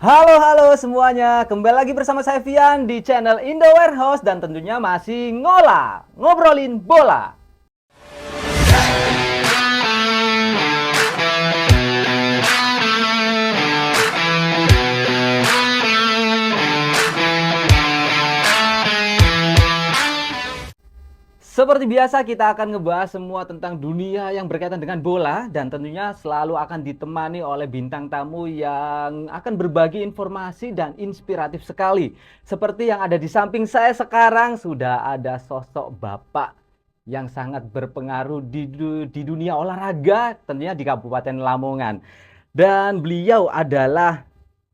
Halo halo semuanya, kembali lagi bersama saya Vian di channel Indo Warehouse dan tentunya masih ngobrolin bola. Seperti biasa kita akan ngebahas semua tentang dunia yang berkaitan dengan bola dan tentunya selalu akan ditemani oleh bintang tamu yang akan berbagi informasi dan inspiratif sekali. Seperti yang ada di samping saya sekarang sudah ada sosok bapak yang sangat berpengaruh di dunia olahraga tentunya di Kabupaten Lamongan. Dan beliau adalah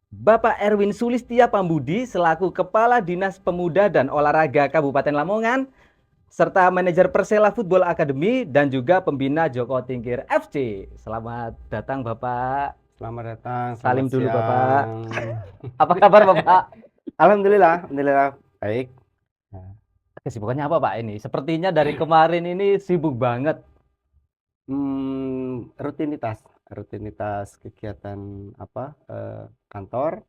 Bapak Erwin Sulistia Pambudi selaku Kepala Dinas Pemuda dan Olahraga Kabupaten Lamongan serta manajer Persela Football Academy dan juga pembina Joko Tingkir FC. Selamat datang Bapak. Selamat datang, selamat Salim dulu Bapak. siang. Apa kabar Bapak? Alhamdulillah baik. Nah, Kesibukannya apa Pak ini? Sepertinya dari kemarin ini sibuk banget. rutinitas kegiatan apa kantor.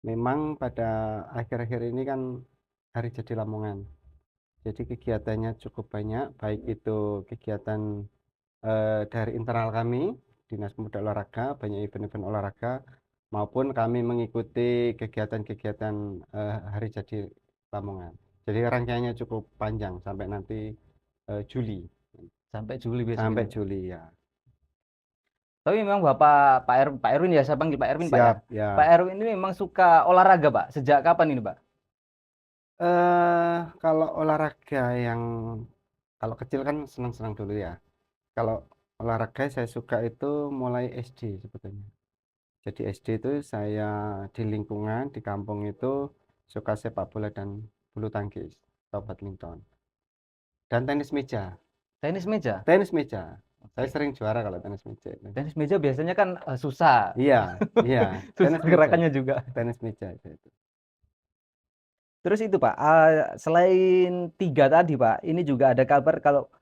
Memang pada akhir-akhir ini kan hari jadi Lamongan. Jadi kegiatannya cukup banyak, baik itu kegiatan dari internal kami, Dinas Pemuda Olahraga, banyak event-event olahraga, maupun kami mengikuti kegiatan-kegiatan hari jadi Lamongan. Jadi rangkaiannya cukup panjang sampai nanti Juli, Sampai Juli besok sampai ini. Juli ya. Tapi memang Bapak Pak Erwin ya, saya panggil Pak Erwin Pak ya. Siap ya. Pak Erwin ini memang suka olahraga Pak. Sejak kapan ini Pak? Kalau olahraga yang kalau kecil kan senang-senang dulu ya. Kalau olahraga saya suka itu mulai SD sebetulnya. Jadi SD itu saya di lingkungan di kampung itu suka sepak bola dan bulu tangkis atau badminton dan tenis meja. Tenis meja. Tenis meja. Saya Oke. sering juara kalau tenis meja itu. Tenis meja biasanya kan susah. Iya, iya, Susah tenis meja. gerakannya juga. Tenis meja itu. Terus itu Pak, selain tiga tadi Pak, ini juga ada kabar kalau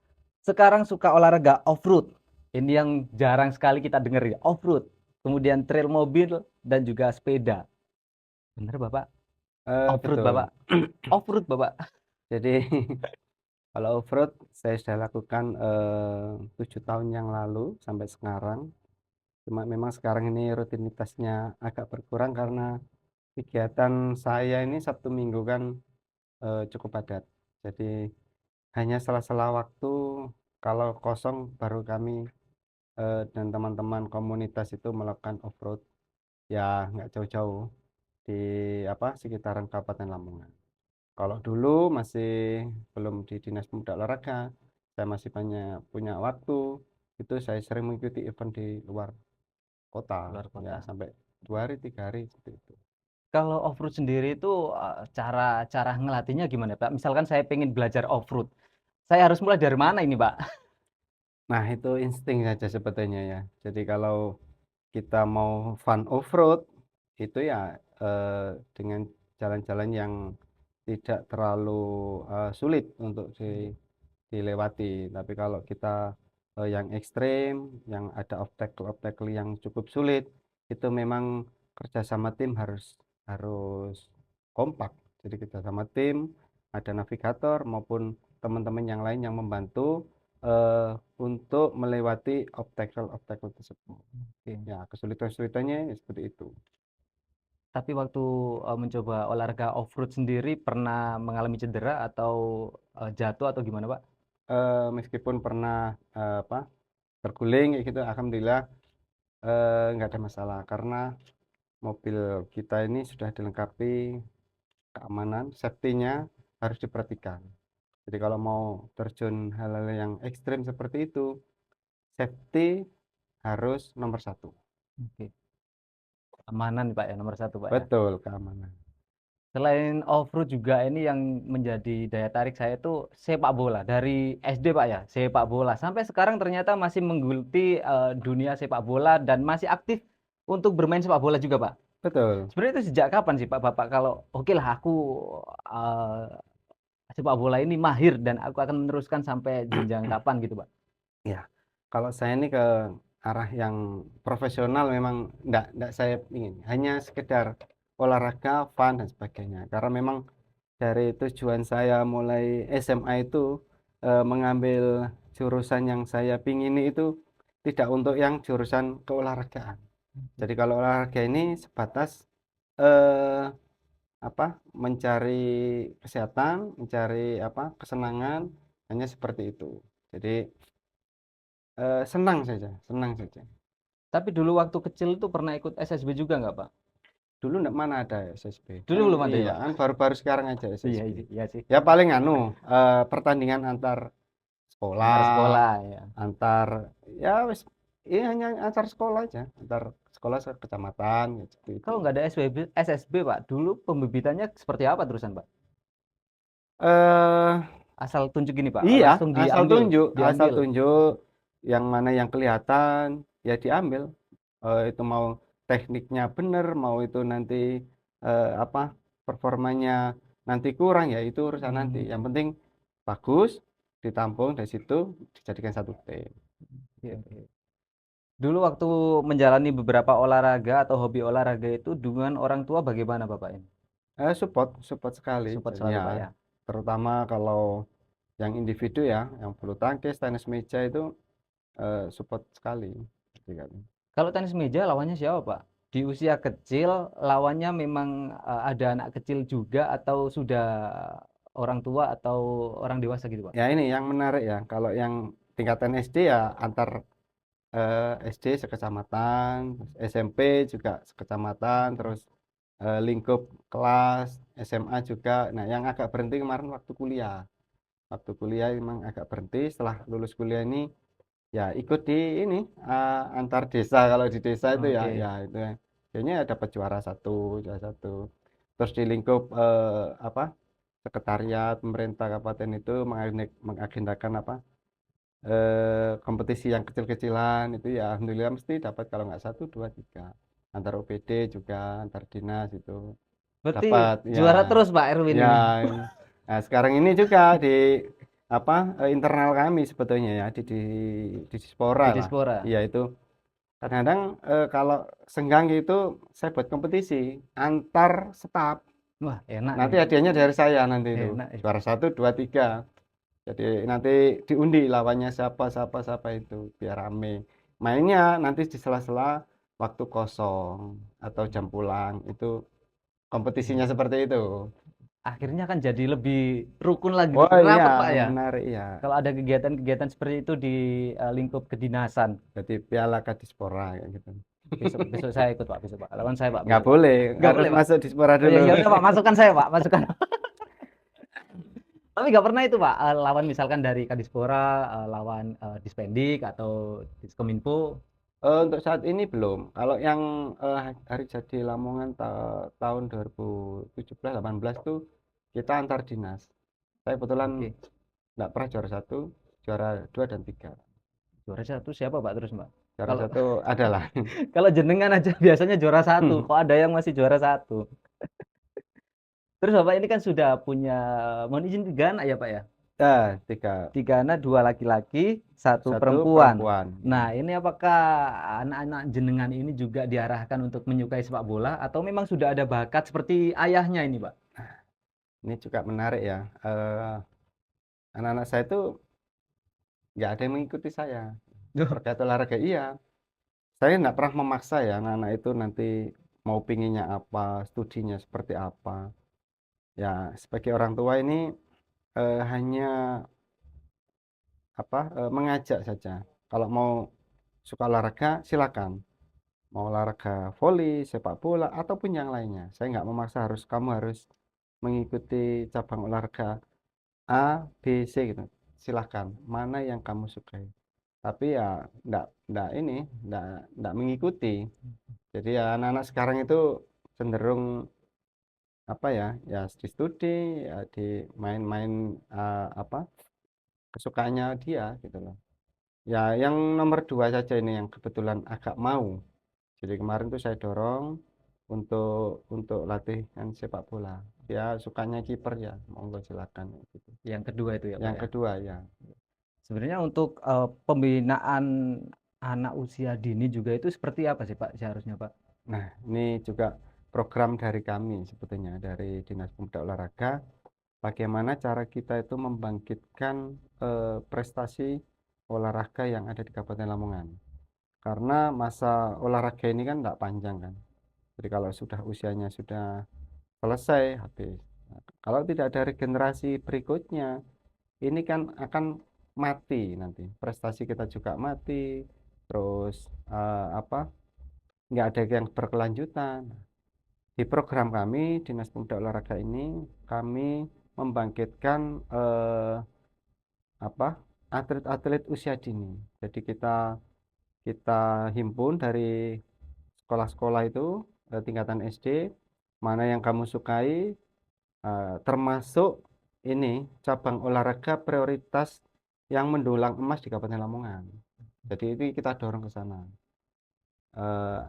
sekarang suka olahraga off-road. Ini yang jarang sekali kita dengar ya, off-road. Kemudian trail mobil dan juga sepeda. Bener Bapak? Off-road Betul. Bapak. Off-road Bapak. Jadi kalau off-road saya sudah lakukan 7 tahun yang lalu sampai sekarang. Cuma memang sekarang ini rutinitasnya agak berkurang karena kegiatan saya ini Sabtu Minggu kan cukup padat. Jadi hanya sela-sela waktu kalau kosong baru kami dan teman-teman komunitas itu melakukan off-road. Ya nggak jauh-jauh di sekitaran Kabupaten Lamongan. Kalau dulu masih belum di Dinas Pemuda Olahraga, saya masih banyak punya waktu, itu saya sering mengikuti event di luar kota, Luar ya kota. sampai 2 hari 3 hari seperti itu. Kalau off-road sendiri itu cara cara ngelatihnya gimana Pak? Misalkan saya pengen belajar off-road. Saya harus mulai dari mana ini Pak? Nah itu insting saja sebetulnya ya. Jadi kalau kita mau fun off-road, itu ya dengan jalan-jalan yang tidak terlalu sulit untuk dilewati. Tapi kalau kita yang ekstrim, yang ada obstacle-obstacle yang cukup sulit, itu memang kerjasama tim harus harus kompak. Jadi kita sama tim, ada navigator maupun teman-teman yang lain yang membantu untuk melewati obstacle-obstacle tersebut. Oke. Ya, kesulitan-kesulitannya ya seperti itu. Tapi waktu mencoba olahraga off-road sendiri pernah mengalami cedera atau jatuh atau gimana Pak? Meskipun pernah terguling kayak gitu, alhamdulillah nggak ada masalah karena mobil kita ini sudah dilengkapi keamanan, safety-nya harus diperhatikan. Jadi kalau mau terjun hal-hal yang ekstrim seperti itu, safety harus nomor satu. Oke. Keamanan Pak ya nomor satu Pak ya. Betul, keamanan. Selain off-road juga ini yang menjadi daya tarik saya itu sepak bola. Dari SD Pak ya, sepak bola. Sampai sekarang ternyata masih menggeluti dunia sepak bola dan masih aktif untuk bermain sepak bola juga Pak. Betul. Sebenarnya itu sejak kapan sih Pak Bapak kalau oke lah aku eh, sepak bola ini mahir dan aku akan meneruskan sampai jenjang kapan gitu Pak? Ya, kalau saya ini ke arah yang profesional memang enggak saya ingin. Hanya sekedar olahraga, fun dan sebagainya. Karena memang dari tujuan saya mulai SMA itu mengambil jurusan yang saya pingini itu tidak untuk yang jurusan keolahragaan. Jadi kalau olahraga ini sebatas eh, mencari kesehatan, mencari kesenangan, hanya seperti itu. Jadi senang saja. Tapi dulu waktu kecil itu pernah ikut SSB juga nggak, Pak? Dulu enggak mana ada SSB. Dulu Kan belum ada ya, iya Pak? kan baru-baru sekarang aja Iya, SSB. iya sih. Ya paling pertandingan antar Antar sekolah, sekolah ya. antar ya wis iya hanya antar sekolah aja, antar sekolah kecamatan gitu itu. Kalau nggak ada SSB, Pak, dulu pembibitannya seperti apa terusan, Pak? Eh Asal tunjuk gini, Pak, iya, langsung diambil, asal diambil. tunjuk yang mana yang kelihatan ya diambil. Itu mau tekniknya bener, mau itu nanti apa performanya nanti kurang ya itu urusan nanti. Hmm, Yang penting bagus, ditampung dari situ dijadikan satu tim. iya, Gitu. iya. Dulu waktu menjalani beberapa olahraga atau hobi olahraga itu dengan orang tua bagaimana, Bapak ini? Support sekali. Support Jadi selalu, ya, Pak ya. terutama kalau yang individu ya, yang bulu tangkis, tenis meja itu support sekali. Gitu kan. Kalau tenis meja lawannya siapa, Pak? Di usia kecil lawannya memang ada anak kecil juga atau sudah orang tua atau orang dewasa gitu, Pak? Ya ini yang menarik ya, kalau yang tingkatan SD ya antar SD sekecamatan, terus SMP juga sekecamatan, terus lingkup kelas, SMA juga. Nah, yang agak berhenti kemarin waktu kuliah. Waktu kuliah memang agak berhenti, setelah lulus kuliah ini ya ikut di ini antar desa. Kalau di desa itu ya Oke. ya itu ya. Kayaknya dapat juara satu. Terus di lingkup sekretariat pemerintah kabupaten itu mengagendakan kompetisi yang kecil-kecilan itu ya alhamdulillah mesti dapat kalau nggak satu dua tiga antar OPD juga antar dinas itu Berarti dapat ya juara terus Pak Erwin ya. ini Nah sekarang ini juga di internal kami sebetulnya ya di Dispora di lah Dispora. iya itu kadang-kadang kalau senggang gitu saya buat kompetisi antar staf Wah, enak nanti nih. hadiahnya dari saya nanti itu Enak. juara satu dua tiga. Jadi nanti diundi lawannya siapa siapa siapa itu biar rame. Mainnya nanti di sela-sela waktu kosong atau jam pulang itu kompetisinya seperti itu. Akhirnya kan jadi lebih rukun lagi, Oh lebih iya, rapat Pak ya. menarik ya. Kalau ada kegiatan-kegiatan seperti itu di lingkup kedinasan. Jadi Piala Kadispora kayak gitu. Besok besok saya ikut Pak, besok Pak. Lawan saya Pak Nggak besok Pak. boleh, Nggak harus boleh Pak. masuk Dispora Oh ya, dulu. ya udah Pak, masukkan saya Pak, masukkan. Tapi nggak pernah itu Pak, lawan misalkan dari Kadispora, lawan Dispendik atau Diskominfo. Untuk saat ini belum. Kalau yang hari jadi Lamongan tahun 2017-18 tuh kita antar dinas. Saya kebetulan Oke. nggak pernah juara satu, juara dua dan tiga. Juara satu siapa Pak terus Mbak? Juara Kalau satu adalah. kalau jenengan aja biasanya juara satu, kok ada yang masih juara satu? Terus Bapak ini kan sudah punya, mohon izin 3 anak ya Pak ya? Ya, tiga. 3 anak, 2 laki-laki, satu Satu perempuan. perempuan. Nah, ini apakah anak-anak jenengan ini juga diarahkan untuk menyukai sepak bola atau memang sudah ada bakat seperti ayahnya ini, Pak? Ini juga menarik ya. Anak-anak saya itu nggak ada yang mengikuti saya. Duh, Terkait olahraga, iya. Saya nggak pernah memaksa ya anak-anak itu nanti mau pinginnya apa, studinya seperti apa. Ya, sebagai orang tua ini hanya mengajak saja. Kalau mau suka olahraga, silakan. Mau olahraga voli, sepak bola, ataupun yang lainnya. Saya nggak memaksa kamu harus mengikuti cabang olahraga A, B, C gitu. Silahkan, mana yang kamu sukai. Tapi ya nggak mengikuti. Jadi ya anak-anak sekarang itu cenderung ya di studi, ya di main-main kesukaannya dia gitu loh. Ya yang nomor dua saja ini yang kebetulan agak mau. Jadi kemarin tuh saya dorong untuk latihan sepak bola. Dia sukanya kiper ya, monggo silakan gitu. yang kedua itu ya, Pak Yang ya. kedua ya. Sebenarnya untuk pembinaan anak usia dini juga itu seperti apa sih, Pak, seharusnya, Pak? Nah, ini juga program dari kami sebetulnya, dari Dinas Pemuda Olahraga, bagaimana cara kita itu membangkitkan prestasi olahraga yang ada di Kabupaten Lamongan. Karena masa olahraga ini kan tidak panjang kan. Jadi kalau sudah usianya sudah selesai, habis. Nah, kalau tidak ada regenerasi berikutnya, ini kan akan mati nanti. Prestasi kita juga mati, terus nggak ada yang berkelanjutan. Di program kami, Dinas Pemuda Olahraga ini, kami membangkitkan atlet-atlet usia dini. Jadi kita kita himpun dari sekolah-sekolah itu tingkatan SD, mana yang kamu sukai, termasuk ini cabang olahraga prioritas yang mendulang emas di Kabupaten Lamongan. Jadi ini kita dorong ke sana.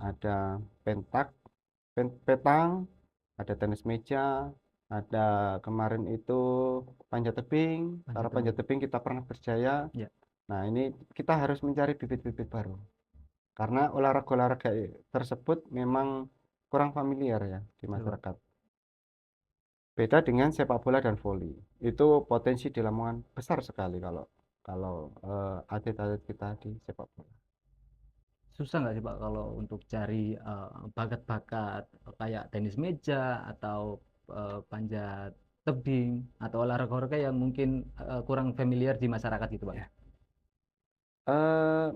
Ada pentak, petang, ada tenis meja, ada kemarin itu panjat tebing. Karena panjat tebing kita pernah berjaya. Ya. Nah, ini kita harus mencari bibit-bibit baru. Karena olahraga-olahraga tersebut memang kurang familiar ya di masyarakat. Beda dengan sepak bola dan voli. Itu potensi di Lamongan besar sekali kalau kalau atlet-atlet kita di sepak bola. Susah nggak sih Pak kalau untuk cari bakat-bakat kayak tenis meja atau panjat tebing atau olahraga-olahraga yang mungkin kurang familiar di masyarakat gitu Pak? Ya. Eh,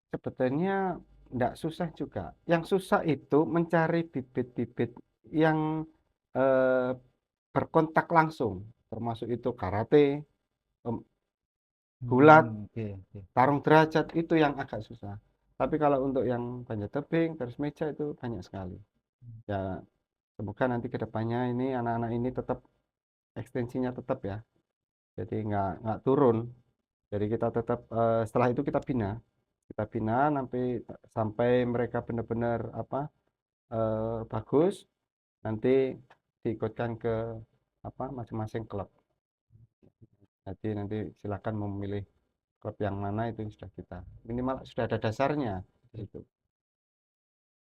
Sebetulnya tidak susah juga. Yang susah itu mencari bibit-bibit yang eh, berkontak langsung, termasuk itu karate, gulat, Oke, oke. tarung derajat itu yang agak susah. Tapi kalau untuk yang panjat tebing, tenis meja itu banyak sekali. Ya, semoga nanti ke depannya ini anak-anak ini tetap ekstensinya tetap ya. Jadi nggak turun. Jadi kita tetap setelah itu kita bina sampai mereka benar-benar bagus. Nanti diikutkan ke masing-masing klub. Jadi nanti silakan memilih klub yang mana itu sudah kita minimal sudah ada dasarnya itu.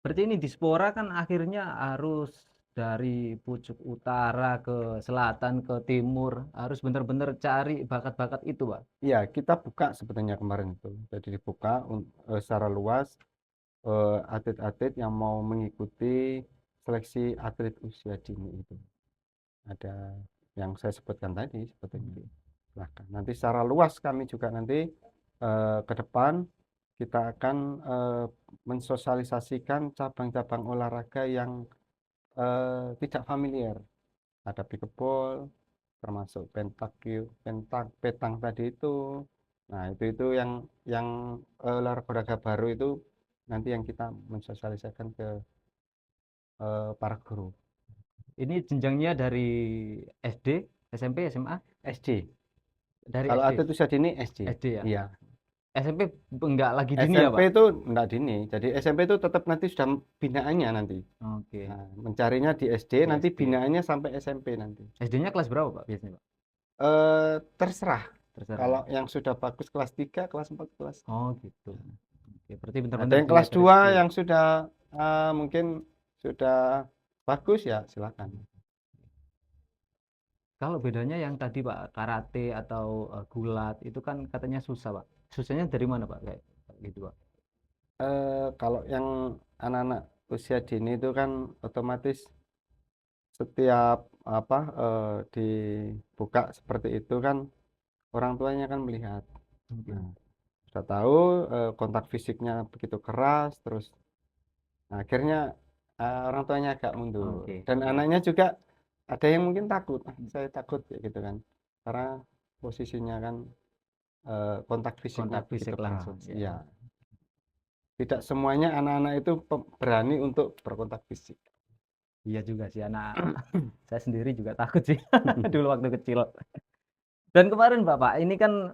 Berarti ini Dispora kan akhirnya harus dari pucuk utara ke selatan ke timur harus benar-benar cari bakat-bakat itu Pak. Iya, kita buka sebetulnya kemarin itu. Jadi dibuka secara luas atlet-atlet yang mau mengikuti seleksi atlet usia dini itu. Ada yang saya sebutkan tadi sebetulnya. Silahkan. Nanti secara luas kami juga nanti ke depan kita akan mensosialisasikan cabang-cabang olahraga yang tidak familiar. Ada pickleball, termasuk petang tadi itu. Nah, itu yang olahraga baru itu nanti yang kita mensosialisasikan ke para guru. Ini jenjangnya dari SD, SMP, SMA? SD. Dari Kalau SD. atlet usia dini SD. SD ya. Iya. SMP enggak lagi dini ya, SMP Pak? itu enggak dini. Jadi SMP itu tetap nanti sudah binaannya nanti. Oke. Nah, mencarinya di SD, Di nanti SD. binaannya sampai SMP nanti. SD-nya kelas berapa, Pak, biasanya, Pak? Terserah. Terserah Kalau ya. yang sudah bagus kelas 3, kelas 4, kelas. Oh, gitu. Oke, berarti Ada benar-benar yang di kelas level 2 SD. yang sudah mungkin sudah bagus ya silakan. Kalau bedanya yang tadi, Pak, karate atau gulat itu kan katanya susah, Pak. Susahnya dari mana, Pak? Kayak gitu, Pak. Kalau yang anak-anak usia dini itu kan otomatis setiap dibuka seperti itu kan orang tuanya kan melihat. Oke. Nah, sudah tahu kontak fisiknya begitu keras, terus akhirnya orang tuanya agak mundur. Oke. Dan anaknya juga ada yang mungkin takut, saya takut kayak gitu kan, karena posisinya kan kontak fisiknya Kontak begitu fisik keras. langsung, ya. Ya, tidak semuanya anak-anak itu berani untuk berkontak fisik. Iya juga sih, anak saya sendiri juga takut sih dulu waktu kecil. Dan kemarin Bapak, ini kan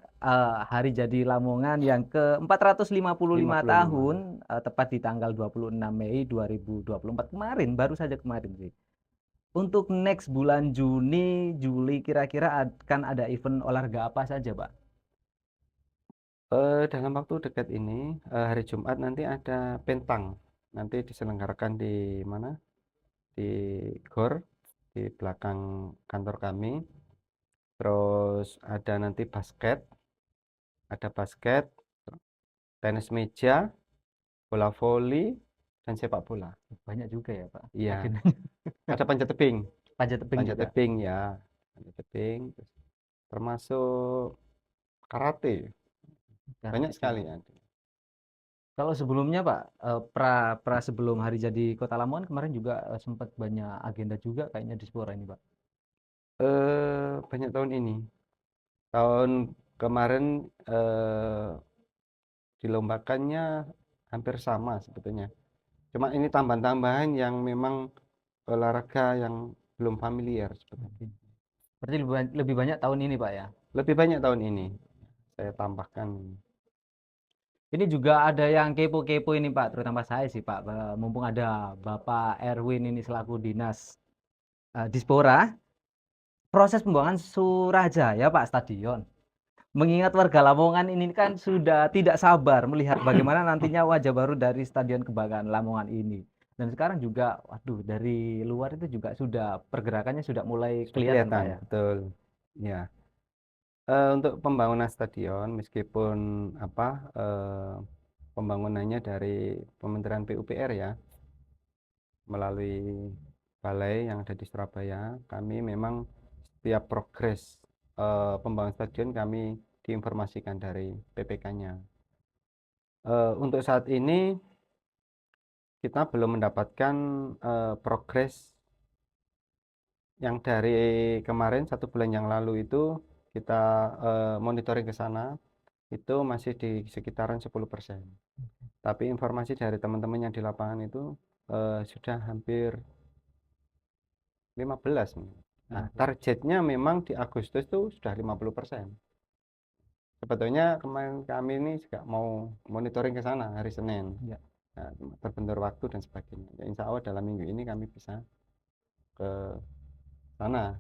hari jadi Lamongan yang ke-455 55. tahun, tepat di tanggal 26 Mei 2024 kemarin, baru saja kemarin sih. Untuk next bulan Juni, Juli kira-kira akan ada event olahraga apa saja, Pak? Dalam waktu dekat ini hari Jumat nanti ada pentang, nanti diselenggarakan di mana? di GOR di belakang kantor kami. Terus ada nanti ada basket, tenis meja, bola voli, dan sepak bola. Banyak juga ya Pak Iya, agendanya. ada panjat tebing. Panjat tebing Panjat juga. tebing ya, panjat tebing, termasuk karate. Banyak Karate sekali juga. ya. Kalau sebelumnya Pak, pra pra sebelum hari jadi Kota Lamongan kemarin juga sempat banyak agenda juga kayaknya di Spora ini Pak. Banyak tahun ini. Tahun kemarin dilombakannya hampir sama sebetulnya. Cuma ini tambahan-tambahan yang memang olahraga yang belum familiar sebetulnya. Oke. Berarti lebih banyak tahun ini Pak ya. Lebih banyak tahun ini saya tambahkan. Ini juga ada yang kepo-kepo ini Pak, terutama saya sih Pak. Mumpung ada Bapak Erwin ini selaku dinas Dispora, proses pembuangan Surajaya Pak Stadion. Mengingat warga Lamongan ini kan sudah tidak sabar melihat bagaimana nantinya wajah baru dari Stadion Kebanggaan Lamongan ini. Dan sekarang juga, waduh, dari luar itu juga sudah pergerakannya sudah mulai Sudah kelihatan Pak kelihatan, ya. betul. Ya. Untuk pembangunan stadion meskipun apa pembangunannya dari Kementerian PUPR ya melalui balai yang ada di Surabaya, kami memang setiap progres pembangunan stadion kami diinformasikan dari PPK-nya. Untuk saat ini kita belum mendapatkan progres yang dari kemarin 1 bulan yang lalu itu kita monitoring ke sana itu masih di sekitaran 10%. Tapi informasi dari teman-teman yang di lapangan itu sudah hampir 15. Nah, targetnya memang di Agustus itu sudah 50%. Sebetulnya kemarin kami ini juga mau monitoring ke sana hari Senin. Ya. Nah, terbentur waktu dan sebagainya. Ya, insya Allah dalam minggu ini kami bisa ke sana,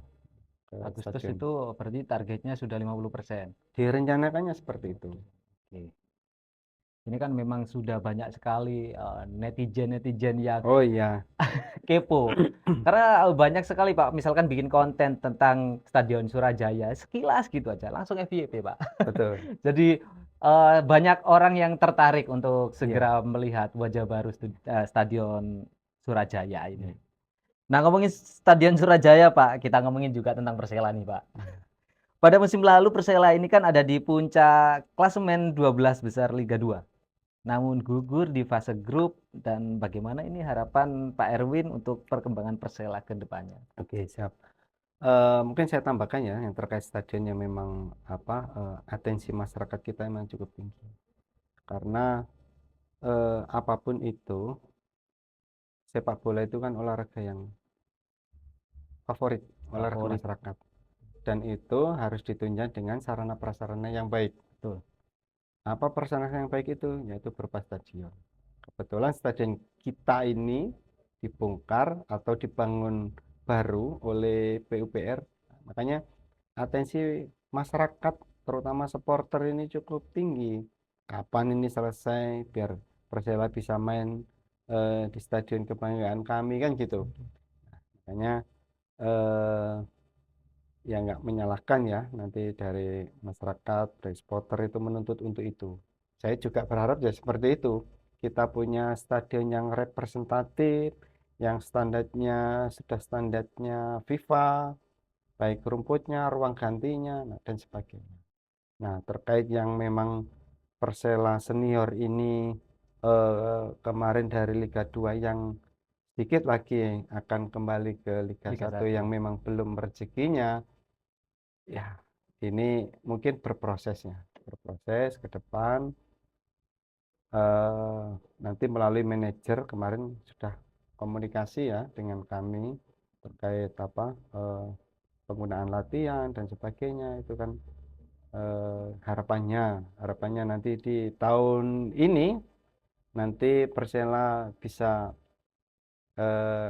ke Agustus stadion. itu berarti targetnya sudah 50%. Direncanakannya seperti itu. Oke. Ini kan memang sudah banyak sekali netizen-netizen yang Oh iya, kepo. Karena banyak sekali Pak, misalkan bikin konten tentang Stadion Surajaya, sekilas gitu aja, langsung FYP Pak. betul. Jadi banyak orang yang tertarik untuk Iya. segera melihat wajah baru Stadion Surajaya ini. Iya. Nah ngomongin Stadion Surajaya Pak, kita ngomongin juga tentang Persela nih Pak. Iya. Pada musim lalu Persela ini kan ada di puncak klasemen 12 besar Liga 2. Namun gugur di fase grup dan bagaimana ini harapan Pak Erwin untuk perkembangan Persela ke depannya? Oke, siap. Mungkin saya tambahkan ya yang terkait stadion yang memang apa atensi masyarakat kita memang cukup tinggi. Karena apapun itu sepak bola itu kan olahraga yang favorit, olahraga Favorit, masyarakat. Dan itu harus ditunjang dengan sarana prasarana yang baik. betul. Apa prasarana yang baik itu? Yaitu berupa stadion. Kebetulan stadion kita ini dibongkar atau dibangun baru oleh PUPR. Makanya atensi masyarakat, terutama supporter ini cukup tinggi. Kapan ini selesai biar Persela bisa main di stadion kebanggaan kami kan gitu. Makanya eh, ya nggak menyalahkan ya nanti dari masyarakat, dari supporter itu menuntut untuk itu. Saya juga berharap ya seperti itu. Kita punya stadion yang representatif, yang standarnya sudah standarnya FIFA, baik rumputnya, ruang gantinya, nah, dan sebagainya. Nah, terkait yang memang Persela senior ini kemarin dari Liga 2 yang sedikit lagi akan kembali ke Liga Liga 1 yang 1. memang belum rezekinya, ya ini mungkin berproses ke depan nanti melalui manajer kemarin sudah komunikasi ya dengan kami terkait apa penggunaan latihan dan sebagainya itu kan harapannya nanti di tahun ini nanti Persela bisa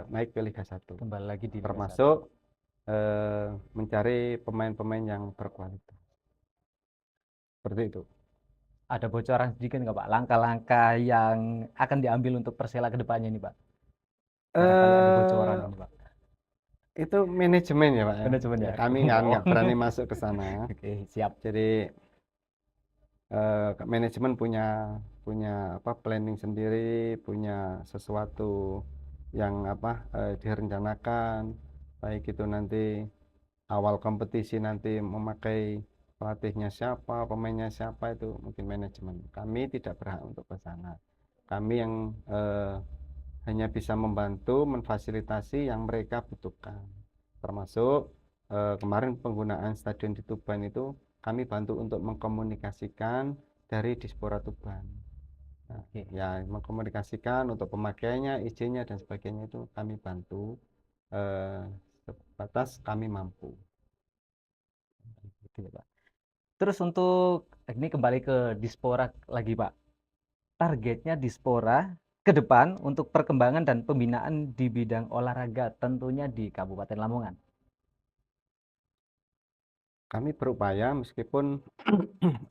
naik ke Liga 1 Kembali lagi di Liga 1. termasuk mencari pemain-pemain yang berkualitas seperti itu. Ada bocoran sedikit nggak Pak? Langkah-langkah yang akan diambil untuk Persela ke depannya ini Pak? Barangkali ada eh bocoran ini Pak. Itu manajemen ya, Pak, ya? Manajemen Ya ya? kami nggak Oh. berani masuk ke sana. Oke, siap. Jadi manajemen punya punya apa planning sendiri, punya sesuatu yang apa direncanakan, baik itu nanti awal kompetisi nanti memakai pelatihnya siapa, pemainnya siapa itu mungkin manajemen. Kami tidak berhak untuk ke sana. Kami yang hanya bisa membantu memfasilitasi yang mereka butuhkan. Termasuk kemarin penggunaan stadion di Tuban itu kami bantu untuk mengkomunikasikan dari Dispora Tuban. Nah, Oke. ya mengkomunikasikan untuk pemakaiannya, izinnya dan sebagainya itu kami bantu sebatas kami mampu. Gitu ya, Pak. Terus untuk ini kembali ke Dispora lagi, Pak. Targetnya Dispora ke depan untuk perkembangan dan pembinaan di bidang olahraga tentunya di Kabupaten Lamongan. Kami berupaya meskipun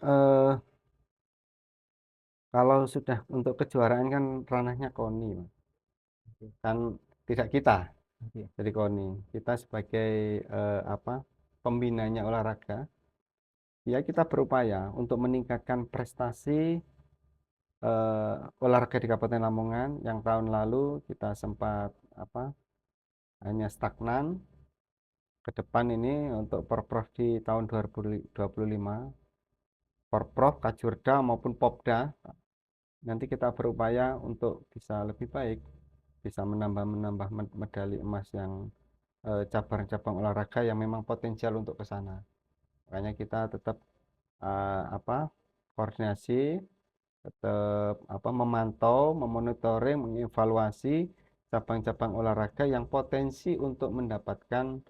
eh, kalau sudah untuk kejuaraan kan ranahnya KONI, Mas. Oke. Kan tidak kita Oke. dari KONI. Kita sebagai apa pembinanya olahraga, ya kita berupaya untuk meningkatkan prestasi olahraga di Kabupaten Lamongan yang tahun lalu kita sempat apa hanya stagnan. Ke depan ini untuk Porprov di tahun 2025, Porprov, Kajurda maupun Popda, nanti kita berupaya untuk bisa lebih baik, bisa menambah medali emas yang cabang-cabang olahraga yang memang potensial untuk ke sana. Makanya kita tetap apa koordinasi, tetap apa memantau, memonitoring, mengevaluasi cabang-cabang olahraga yang potensi untuk mendapatkan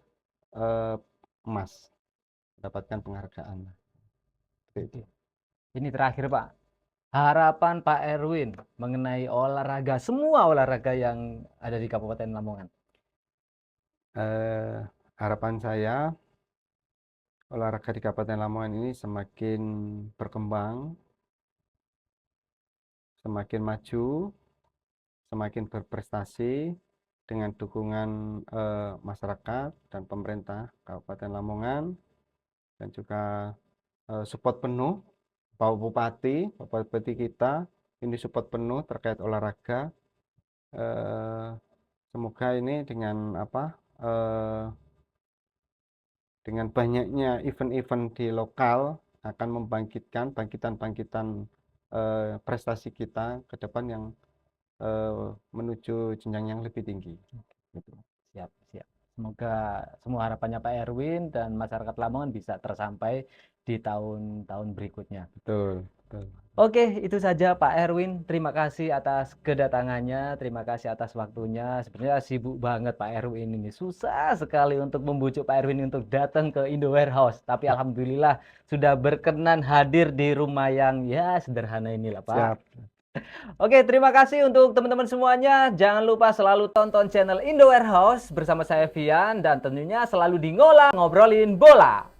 eh, emas, mendapatkan penghargaan. Seperti itu. Oke. Ini terakhir, Pak. Harapan Pak Erwin mengenai olahraga, semua olahraga yang ada di Kabupaten Lamongan. Eh, Harapan saya olahraga di Kabupaten Lamongan ini semakin berkembang, semakin maju, semakin berprestasi dengan dukungan masyarakat dan pemerintah Kabupaten Lamongan dan juga support penuh Pak Bupati, Bapak Bupati kita ini support penuh terkait olahraga. Eh, Semoga ini dengan apa dengan banyaknya event-event di lokal akan membangkitkan bangkitan-bangkitan prestasi kita ke depan yang menuju jenjang yang lebih tinggi. Gitu. Siap, siap. Semoga semua harapannya Pak Erwin dan masyarakat Lamongan bisa tersampai di tahun-tahun berikutnya. Betul, betul. Oke, itu saja Pak Erwin. Terima kasih atas kedatangannya, terima kasih atas waktunya. Sebenarnya sibuk banget Pak Erwin ini. Susah sekali untuk membujuk Pak Erwin untuk datang ke Indo Warehouse. Tapi alhamdulillah sudah berkenan hadir di rumah yang ya sederhana inilah Pak. Siap. Oke, terima kasih untuk teman-teman semuanya. Jangan lupa selalu tonton channel Indo Warehouse bersama saya Vian dan tentunya selalu di Ngolah Ngobrolin Bola.